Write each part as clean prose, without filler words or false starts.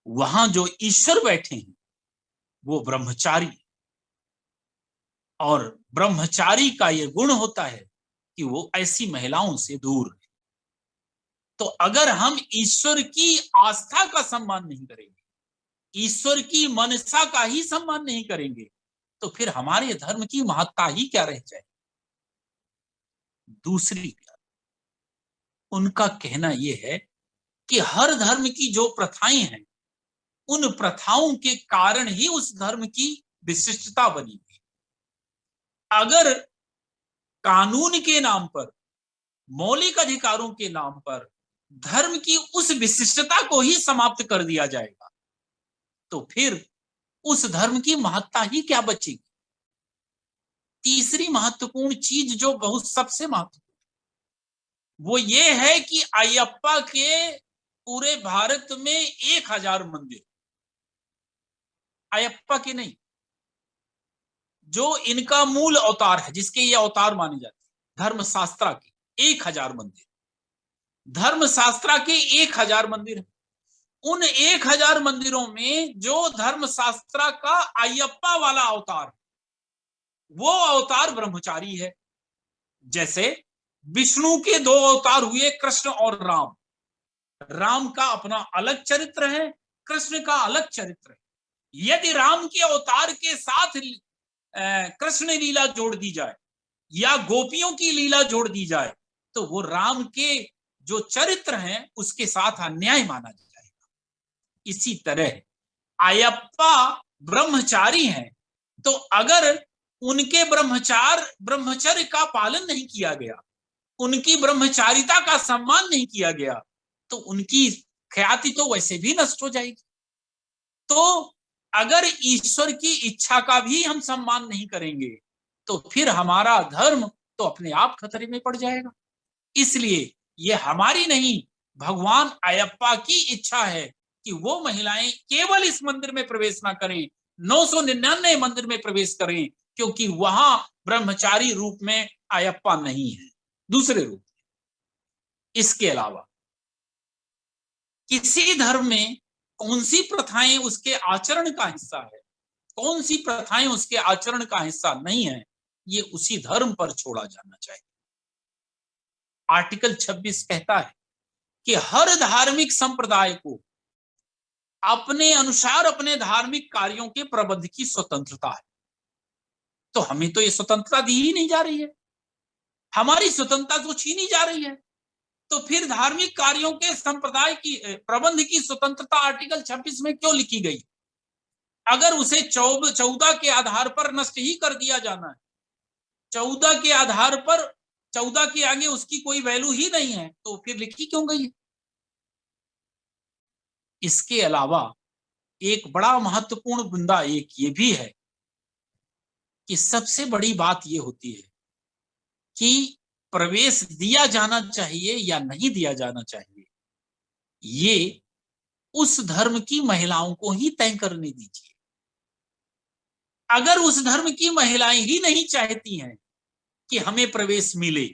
वहां जो ईश्वर बैठे हैं वो ब्रह्मचारी, और ब्रह्मचारी का ये गुण होता है कि वो ऐसी महिलाओं से दूर है। तो अगर हम ईश्वर की आस्था का सम्मान नहीं करेंगे, ईश्वर की मनसा का ही सम्मान नहीं करेंगे, तो फिर हमारे धर्म की महत्ता ही क्या रह जाए। दूसरी, उनका कहना यह है कि हर धर्म की जो प्रथाएं हैं, उन प्रथाओं के कारण ही उस धर्म की विशिष्टता बनी हुई। अगर कानून के नाम पर, मौलिक अधिकारों के नाम पर धर्म की उस विशिष्टता को ही समाप्त कर दिया जाएगा, तो फिर उस धर्म की महत्ता ही क्या बचेगी। तीसरी महत्वपूर्ण चीज जो बहुत सबसे महत्वपूर्ण, वो ये है कि अयप्पा के पूरे भारत में 1000 मंदिर, अयप्पा के नहीं, जो इनका मूल अवतार है, जिसके ये अवतार माने जाते हैं, धर्मशास्त्रा के 1000 मंदिर, धर्मशास्त्रा के 1000 मंदिर है। उन 1000 मंदिरों में जो धर्मशास्त्रा का अयप्पा वाला अवतार, वो अवतार ब्रह्मचारी है। जैसे विष्णु के 2 अवतार हुए, कृष्ण और राम। राम का अपना अलग चरित्र है, कृष्ण का अलग चरित्र है। यदि राम के अवतार के साथ कृष्ण लीला जोड़ दी जाए या गोपियों की लीला जोड़ दी जाए, तो वो राम के जो चरित्र हैं उसके साथ अन्याय माना जाएगा। इसी तरह अयप्पा ब्रह्मचारी हैं, तो अगर उनके ब्रह्मचर्य का पालन नहीं किया गया, उनकी ब्रह्मचारिता का सम्मान नहीं किया गया, तो उनकी ख्याति तो वैसे भी नष्ट हो जाएगी। तो अगर ईश्वर की इच्छा का भी हम सम्मान नहीं करेंगे, तो फिर हमारा धर्म तो अपने आप खतरे में पड़ जाएगा। इसलिए ये हमारी नहीं, भगवान अयप्पा की इच्छा है कि वो महिलाएं केवल इस मंदिर में प्रवेश ना करें, 999 मंदिर में प्रवेश करें, क्योंकि वहां ब्रह्मचारी रूप में अयप्पा नहीं है, दूसरे रूप। इसके अलावा किसी धर्म में कौन सी प्रथाएं उसके आचरण का हिस्सा है, कौन सी प्रथाएं उसके आचरण का हिस्सा नहीं है, ये उसी धर्म पर छोड़ा जाना चाहिए। आर्टिकल 26 कहता है कि हर धार्मिक संप्रदाय को अपने अनुसार अपने धार्मिक कार्यों के प्रबंध की स्वतंत्रता है। तो हमें तो ये स्वतंत्रता दी ही नहीं जा रही है, हमारी स्वतंत्रता तो छीनी जा रही है। तो फिर धार्मिक कार्यों के संप्रदाय की प्रबंध की स्वतंत्रता आर्टिकल 26 में क्यों लिखी गई? अगर उसे 14 के आधार पर नष्ट ही कर दिया जाना है, 14 के आधार पर, 14 के आगे उसकी कोई वैल्यू ही नहीं है, तो फिर लिखी क्यों गई है? इसके अलावा एक बड़ा महत्वपूर्ण बिंदा एक ये भी है कि सबसे बड़ी बात ये होती है कि प्रवेश दिया जाना चाहिए या नहीं दिया जाना चाहिए, ये उस धर्म की महिलाओं को ही तय करने दीजिए। अगर उस धर्म की महिलाएं ही नहीं चाहती हैं कि हमें प्रवेश मिले,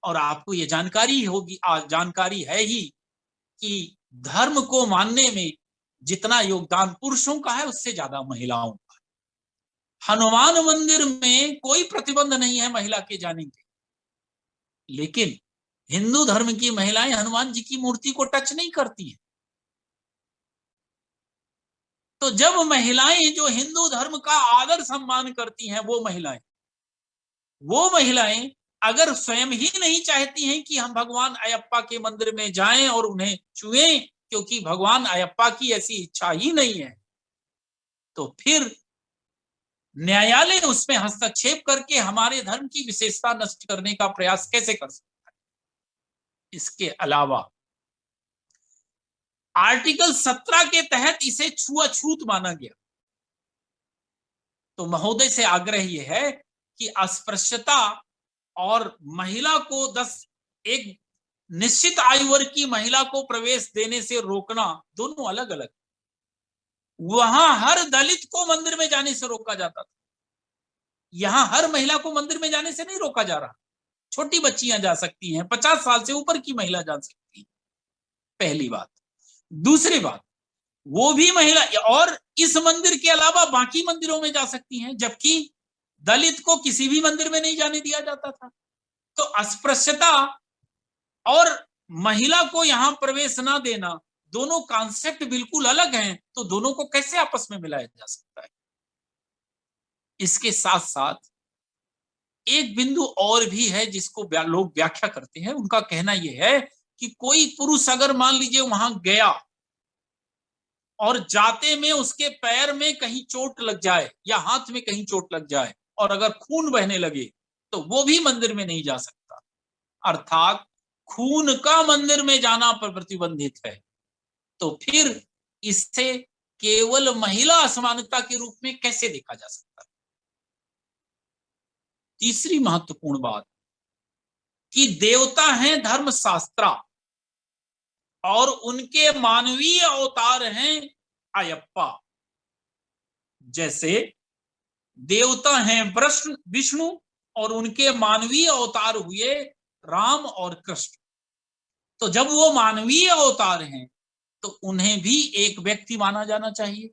और आपको ये जानकारी होगी, जानकारी है ही कि धर्म को मानने में जितना योगदान पुरुषों का है उससे ज्यादा महिलाओं का। हनुमान मंदिर में कोई प्रतिबंध नहीं है महिला के जाने के, लेकिन हिंदू धर्म की महिलाएं हनुमान जी की मूर्ति को टच नहीं करती हैं। तो जब महिलाएं जो हिंदू धर्म का आदर सम्मान करती हैं, वो महिलाएं अगर स्वयं ही नहीं चाहती हैं कि हम भगवान अयप्पा के मंदिर में जाएं और उन्हें छुएं, क्योंकि भगवान अयप्पा की ऐसी इच्छा ही नहीं है, तो फिर न्यायालय उसमें हस्तक्षेप करके हमारे धर्म की विशेषता नष्ट करने का प्रयास कैसे कर सकता है? इसके अलावा आर्टिकल 17 के तहत इसे छुआछूत माना गया। तो महोदय से आग्रह यह है कि अस्पृश्यता और महिला को 10 एक निश्चित आयु वर्ग की महिला को प्रवेश देने से रोकना दोनों अलग अलग। वहां हर दलित को मंदिर में जाने से रोका जाता था, यहां हर महिला को मंदिर में जाने से नहीं रोका जा रहा। छोटी बच्चियां जा सकती हैं, 50 साल से ऊपर की महिला जा सकती है, पहली बात। दूसरी बात, वो भी महिला, और इस मंदिर के अलावा बाकी मंदिरों में जा सकती हैं, जबकि दलित को किसी भी मंदिर में नहीं जाने दिया जाता था। तो अस्पृश्यता और महिला को यहां प्रवेश ना देना, दोनों कॉन्सेप्ट बिल्कुल अलग हैं, तो दोनों को कैसे आपस में मिलाया जा सकता है। इसके साथ साथ एक बिंदु और भी है जिसको लोग व्याख्या करते हैं। उनका कहना यह है कि कोई पुरुष अगर मान लीजिए वहां गया और जाते में उसके पैर में कहीं चोट लग जाए या हाथ में कहीं चोट लग जाए और अगर खून बहने लगे, तो वो भी मंदिर में नहीं जा सकता। अर्थात खून का मंदिर में जाना पर प्रतिबंधित है। तो फिर इससे केवल महिला असमानता के रूप में कैसे देखा जा सकता है। तीसरी महत्वपूर्ण बात कि देवता हैं धर्मशास्त्रा और उनके मानवीय अवतार हैं अयप्पा। जैसे देवता हैं विष्णु और उनके मानवीय अवतार हुए राम और कृष्ण। तो जब वो मानवीय अवतार हैं तो उन्हें भी एक व्यक्ति माना जाना चाहिए,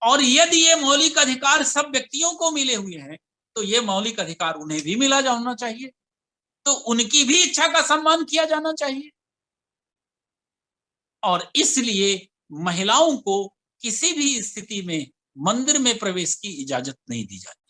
और यदि ये मौलिक अधिकार सब व्यक्तियों को मिले हुए हैं तो ये मौलिक अधिकार उन्हें भी मिला जाना चाहिए, तो उनकी भी इच्छा का सम्मान किया जाना चाहिए। और इसलिए महिलाओं को किसी भी स्थिति में मंदिर में प्रवेश की इजाजत नहीं दी जाती।